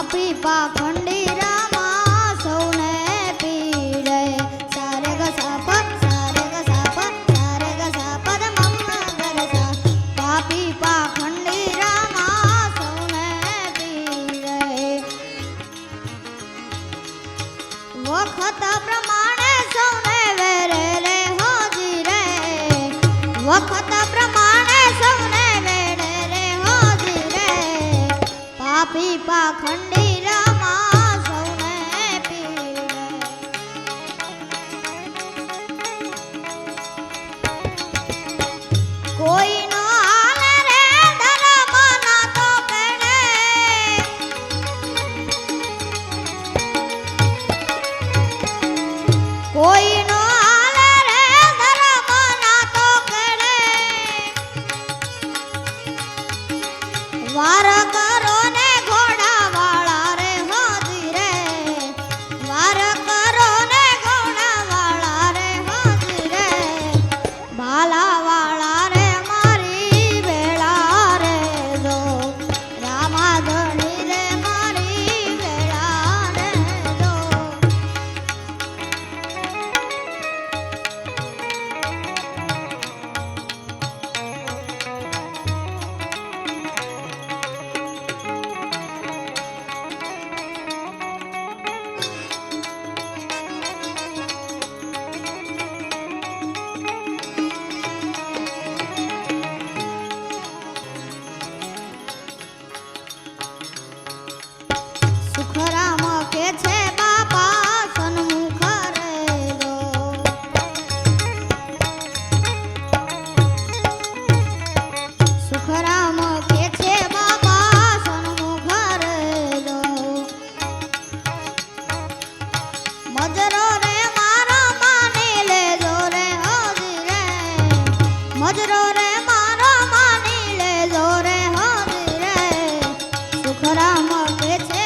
પાપી પાખંડી રામા સૌને પીડે સારે ગ સા પ સારે ગ સા પ સારે ગ સા પ દ મમ ગ રે સા પાપી પાખંડી રામા સૌને પીડે વખત પ્રમાણે સૌને વેરે રે હોજી રે વખત પ્રમાણે સૌને વેરે રે હોજી રે પાપી પાખંડી રામા સૌને પીડે કોઈ નો હાલે રે ધર્મ ના તો કેડે કોઈ નો હાલે રે ધર્મ ના તો કેડે વાર કરો ને ઘોડા વાળા રે હોજી રે વાર કરો ને ઘોડા વાળા રે હોજી રે ભાલા વાળા રે મારી વેળા રે જો રામા ધણી રે મારી વેળા રે જો સુખરામ કે છે બાપા સન્મુખ રેજો સુખરામ કે છે બાપા સન્મુખ રેજો મજરો રે મારો માની લેજો રે હોજી રે મજરો રે મારો માની લેજો રે હોજી રે સુખરામ કે છે